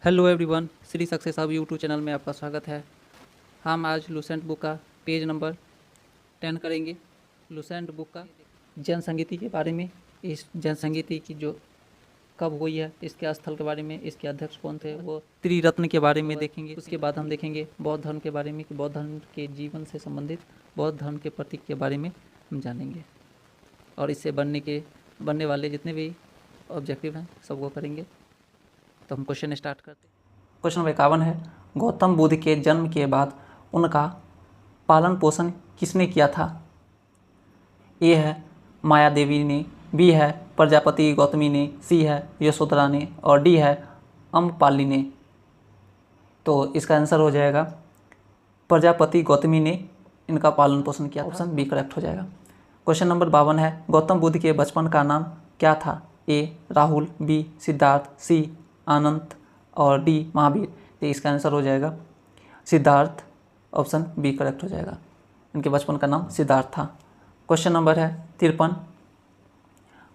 Hello everyone, Shri success hub YouTube channel में आपका स्वागत है। हम आज लुसेंट बुक का पेज नंबर 10 करेंगे। लुसेंट बुक का जनसंगीति के बारे में, इस जनसंगीति की जो कब हुई है, इसके स्थल के बारे में, इसके अध्यक्ष कौन थे, वो त्रिरत्न के बारे में देखेंगे। उसके बाद हम देखेंगे बौद्ध धर्म के बारे में कि बौद्ध धर्म के जीवन से संबंधित बौद्ध धर्म के प्रतीक के बारे में हम जानेंगे और इससे बनने वाले जितने भी ऑब्जेक्टिव हैं सबको करेंगे। तो हम क्वेश्चन स्टार्ट करते हैं। क्वेश्चन नंबर 51 है, गौतम बुद्ध के जन्म के बाद उनका पालन पोषण किसने किया था? ए है माया देवी ने, बी है प्रजापति गौतमी ने, सी है यशोधरा ने और डी है अम्रपाली ने। तो इसका आंसर हो जाएगा प्रजापति गौतमी ने इनका पालन पोषण किया। ऑप्शन बी करेक्ट हो जाएगा। क्वेश्चन नंबर 52 है, गौतम बुद्ध के बचपन का नाम क्या था? ए राहुल, बी सिद्धार्थ, सी आनंद और डी महावीर। तो इसका आंसर हो जाएगा सिद्धार्थ। ऑप्शन बी करेक्ट हो जाएगा। इनके बचपन का नाम सिद्धार्थ था। क्वेश्चन नंबर है 53,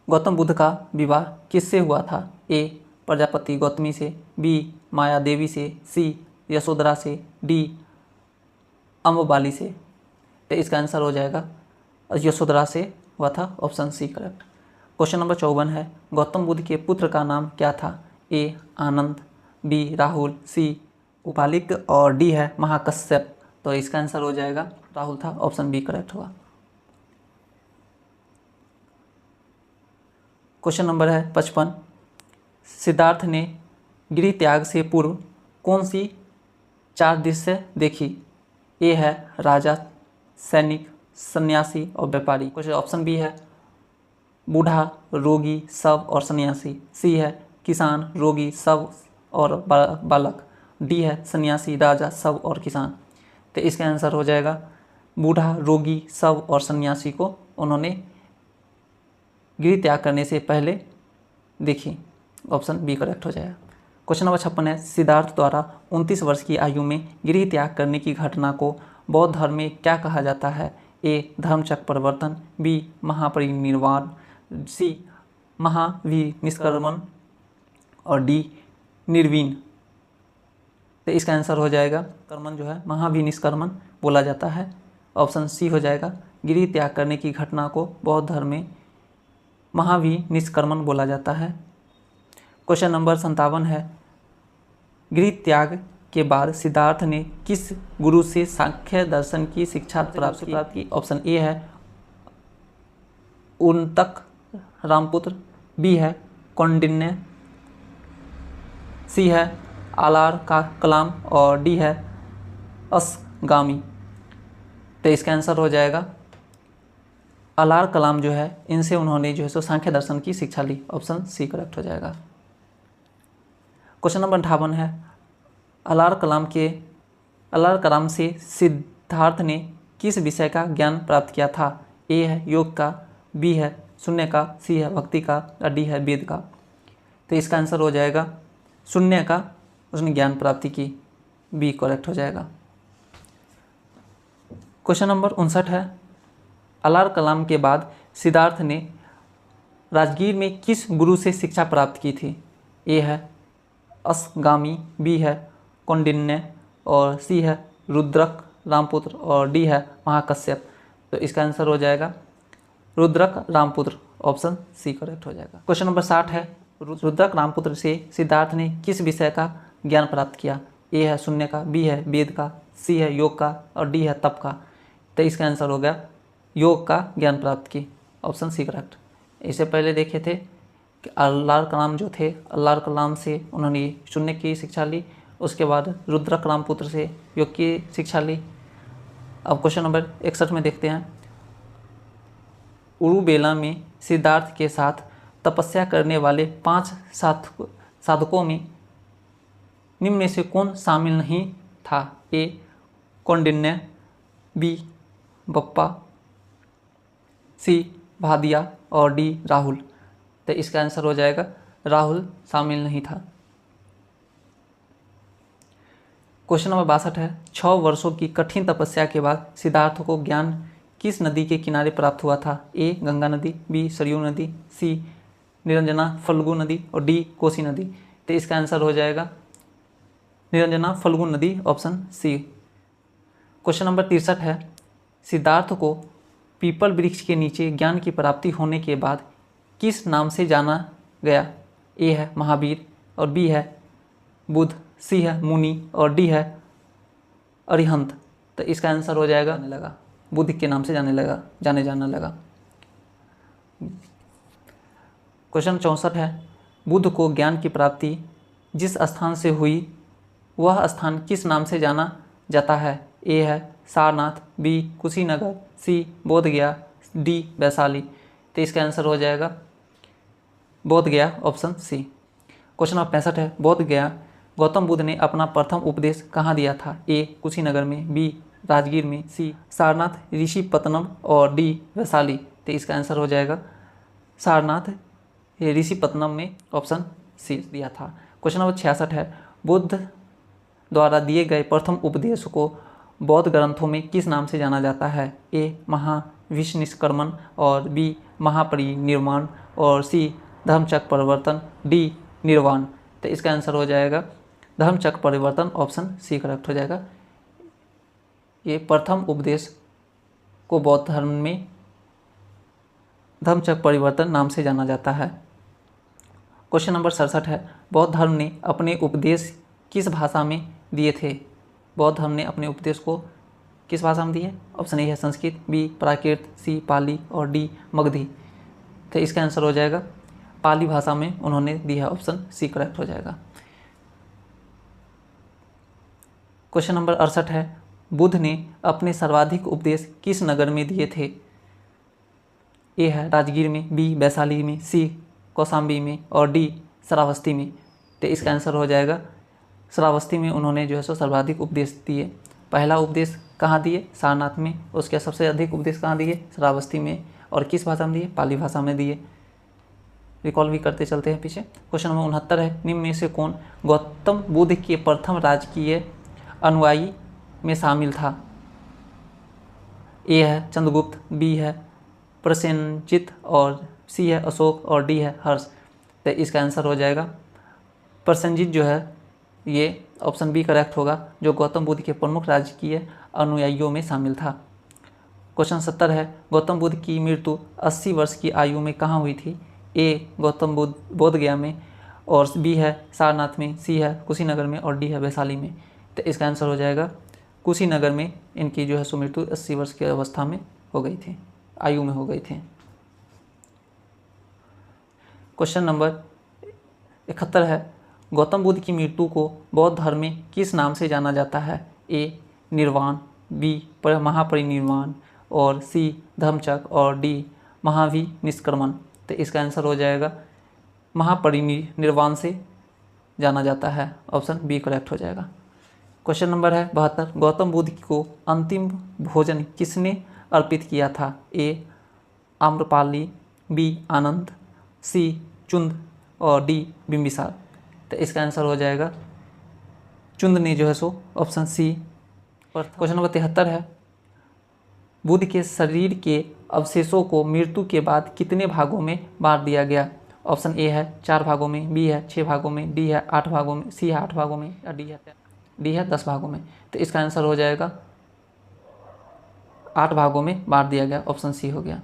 गौतम बुद्ध का विवाह किससे हुआ था? ए प्रजापति गौतमी से, बी माया देवी से, सी यशोधरा से, डी अम्रपाली से। तो इसका आंसर हो जाएगा यशोधरा से हुआ था। Option C correct. Question number 54 है, गौतम बुद्ध के पुत्र का नाम क्या था? ए आनंद, बी राहुल, सी उपालिक और डी है महाकश्यप। तो इसका आंसर हो जाएगा राहुल था। ऑप्शन बी करेक्ट होगा। क्वेश्चन नंबर है 55, सिद्धार्थ ने गृह त्याग से पूर्व कौन सी 4 दृश्य देखी? ए है राजा, सैनिक, सन्यासी और व्यापारी। क्वेश्चन ऑप्शन बी है बूढ़ा, रोगी, शव और सन्यासी, सी है किसान, रोगी, शव और बालक, डी है सन्यासी, राजा, शव और किसान। तो इसका आंसर हो जाएगा बूढ़ा, रोगी, शव और सन्यासी को उन्होंने गृह त्याग करने से पहले देखी। ऑप्शन बी करेक्ट हो जाएगा। क्वेश्चन नंबर 56 है, सिद्धार्थ द्वारा 29 वर्ष की आयु में गृह त्याग करने की घटना को बौद्ध धर्म में क्या कहा जाता है? ए धर्मचक्र परिवर्तन, बी महापरिनिर्वाण, सी महाविनिष्क्रमण और डी निर्वीण। तो इसका आंसर हो जाएगा कर्मण जो है महाविनिष्क्रमण बोला जाता है। ऑप्शन सी हो जाएगा गृह त्याग करने की घटना को बौद्ध धर्म में महाविनिष्क्रमण बोला जाता है। क्वेश्चन नंबर 57 है, गृह त्याग के बाद सिद्धार्थ ने किस गुरु से सांख्य दर्शन की शिक्षा प्राप्त की? ऑप्शन ए है उनतक रामपुत्र, बी है कौंडिन्य, सी है आलार का कलाम और डी है असगामी। तो इसका आंसर हो जाएगा आलार कलाम जो है इनसे उन्होंने जो है सो सांख्य दर्शन की शिक्षा ली। ऑप्शन सी करेक्ट हो जाएगा। क्वेश्चन नंबर 58 है, आलार कलाम से सिद्धार्थ ने किस विषय का ज्ञान प्राप्त किया था? ए है योग का, बी है शून्य का, सी है भक्ति का और डी है वेद का। तो इसका आंसर हो जाएगा शून्य का उसने ज्ञान प्राप्ति की। बी करेक्ट हो जाएगा। क्वेश्चन नंबर 59 है, आलार कलाम के बाद सिद्धार्थ ने राजगीर में किस गुरु से शिक्षा प्राप्त की थी? ए है असगामी, बी है कौंडिन्य और सी है रुद्रक रामपुत्र और डी है महाकश्यप। तो इसका आंसर हो जाएगा रुद्रक रामपुत्र। ऑप्शन सी करेक्ट हो जाएगा। क्वेश्चन नंबर 60 है, रुद्रक रामपुत्र से सिद्धार्थ ने किस विषय का ज्ञान प्राप्त किया? ए है शून्य का, बी है वेद का, सी है योग का और डी है तप का। तो इसका आंसर हो गया योग का ज्ञान प्राप्त की। Option C correct. इससे पहले देखे थे कि आलार कलाम जो थे, आलार कलाम से उन्होंने शून्य की शिक्षा ली, उसके बाद रुद्रक रामपुत्र से योग की शिक्षा ली। अब क्वेश्चन नंबर 61 में देखते हैं, उरुबेला में सिद्धार्थ के साथ तपस्या करने वाले 5 साधकों में निम्न में से कौन शामिल नहीं था? ए कौंडिन्य, बी बप्पा, सी भादिया और डी राहुल। तो इसका आंसर हो जाएगा राहुल शामिल नहीं था। क्वेश्चन नंबर 62 है, 6 वर्षों की कठिन तपस्या के बाद सिद्धार्थ को ज्ञान किस नदी के किनारे प्राप्त हुआ था? ए गंगा नदी, बी सरयू नदी, सी निरंजना फल्गु नदी और डी कोसी नदी। तो इसका आंसर हो जाएगा निरंजना फल्गु नदी, ऑप्शन सी। क्वेश्चन नंबर 63 है, सिद्धार्थ को पीपल वृक्ष के नीचे ज्ञान की प्राप्ति होने के बाद किस नाम से जाना गया? ए है महावीर और बी है बुद्ध, सी है मुनि और डी है अरिहंत। तो इसका आंसर हो जाएगा बुद्ध के नाम से जाने लगा। क्वेश्चन 64 है, बुद्ध को ज्ञान की प्राप्ति जिस स्थान से हुई वह स्थान किस नाम से जाना जाता है? ए है Sarnath, B Kushinagar, C Bodhgaya, D Vaishali. तो इसका आंसर हो जाएगा Bodhgaya, option C. Question number 65 है, बोधगया गौतम बुद्ध ने अपना प्रथम उपदेश कहाँ दिया था? ए कुशीनगर में, बी राजगीर में, सी सारनाथ ऋषिपत्तनम और डी वैशाली। तो इसका आंसर हो जाएगा सारनाथ ऋषिपत्तनम में, ऑप्शन सी दिया था। क्वेश्चन नंबर 66 है, बुद्ध द्वारा दिए गए प्रथम उपदेश को बौद्ध ग्रंथों में किस नाम से जाना जाता है? ए महाविश्निष्क्रमण और बी महापरिनिर्वाण और सी धर्मचक्र परिवर्तन, डी निर्वाण। तो इसका आंसर हो जाएगा धर्मचक्र परिवर्तन, ऑप्शन सी करेक्ट हो जाएगा। ये प्रथम उपदेश को बौद्ध धर्म में धर्मचक्र परिवर्तन नाम से जाना जाता है। क्वेश्चन नंबर 67 है, बौद्ध धर्म ने अपने उपदेश किस भाषा में दिए थे? बौद्ध धर्म ने अपने उपदेश को किस भाषा में दिए? ऑप्शन ए है संस्कृत, बी प्राकृत, सी पाली और डी मगधी। तो इसका आंसर हो जाएगा पाली भाषा में उन्होंने दिया, ऑप्शन सी करेक्ट हो जाएगा। क्वेश्चन नंबर 68 है, बुद्ध ने अपने सर्वाधिक उपदेश किस नगर में दिए थे? ए है राजगीर में, बी वैशाली में, सी कौशाम्बी में और डी श्रावस्ती में। तो इसका आंसर हो जाएगा श्रावस्ती में उन्होंने जो है सो सर्वाधिक उपदेश दिए। पहला उपदेश कहाँ दिए? सारनाथ में। उसके सबसे अधिक उपदेश कहाँ दिए? श्रावस्ती में। और किस भाषा में दिए? पाली भाषा में दिए। रिकॉल भी करते चलते हैं पीछे। क्वेश्चन नंबर 69 है, निम्न में से कौन गौतम बुद्ध के प्रथम राजकीय अनुयायी में शामिल था? ए है चंद्रगुप्त, बी है प्रसेनजित और सी है अशोक और डी है हर्ष। तो इसका आंसर हो जाएगा प्रसेनजित जो है ये ऑप्शन बी करेक्ट होगा, जो गौतम बुद्ध के प्रमुख राजकीय अनुयायियों में शामिल था। क्वेश्चन 70 है, गौतम बुद्ध की मृत्यु 80 वर्ष की आयु में कहाँ हुई थी? ए गौतम बुद्ध बोधगया में और बी है सारनाथ में, सी है कुशीनगर में और डी है वैशाली में। तो इसका आंसर हो जाएगा कुशीनगर में इनकी जो है सो मृत्यु 80 वर्ष की अवस्था में हो गई थी, आयु में हो गई थी। क्वेश्चन नंबर 71 है, गौतम बुद्ध की मृत्यु को बौद्ध धर्म में किस नाम से जाना जाता है? ए निर्वाण, बी महापरिनिर्वाण और सी धर्मचक्र और डी महाविनिष्क्रमण। तो इसका आंसर हो जाएगा महापरिनिर्वाण से जाना जाता है, ऑप्शन बी करेक्ट हो जाएगा। क्वेश्चन नंबर है 72, गौतम बुद्ध को अंतिम भोजन किसने अर्पित किया था? ए आम्रपाली, बी आनंद, सी चुंद और डी बिंबिसार। तो इसका आंसर हो जाएगा चुंद ने जो है सो, ऑप्शन सी। क्वेश्चन नंबर 73 है, बुद्ध के शरीर के अवशेषों को मृत्यु के बाद कितने भागों में बांट दिया गया? ऑप्शन ए है 4 भागों में, बी है 6 भागों में, डी है 8 भागों में, सी है 8 भागों में या डी है 10 भागों में। तो इसका आंसर हो जाएगा 8 भागों में बांट दिया गया, ऑप्शन सी हो गया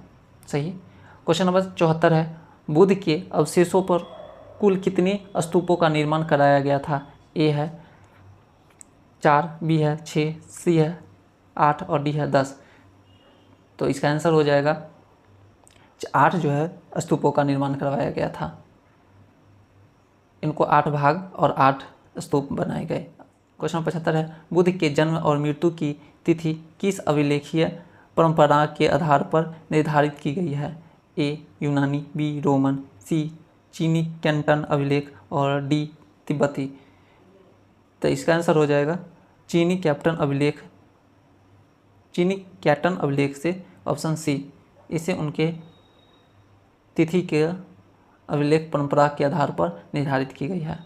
सही। क्वेश्चन नंबर 74 है, बुद्ध के अवशेषों पर कुल कितने स्तूपों का निर्माण कराया गया था? ए है 4, बी है 6, सी है 8 और डी है 10। तो इसका आंसर हो जाएगा 8 जो है स्तूपों का निर्माण करवाया गया था। इनको 8 भाग और 8 स्तूप बनाए गए। क्वेश्चन 75 है, बुद्ध के जन्म और मृत्यु की तिथि किस अभिलेखीय परंपरा के आधार पर निर्धारित की गई है? ए यूनानी, बी रोमन, सी चीनी कैंटन अभिलेख और डी तिब्बती। तो इसका आंसर हो जाएगा चीनी कैटन अभिलेख से, ऑप्शन सी। इसे उनके तिथि के अभिलेख परंपरा के आधार पर निर्धारित की गई है।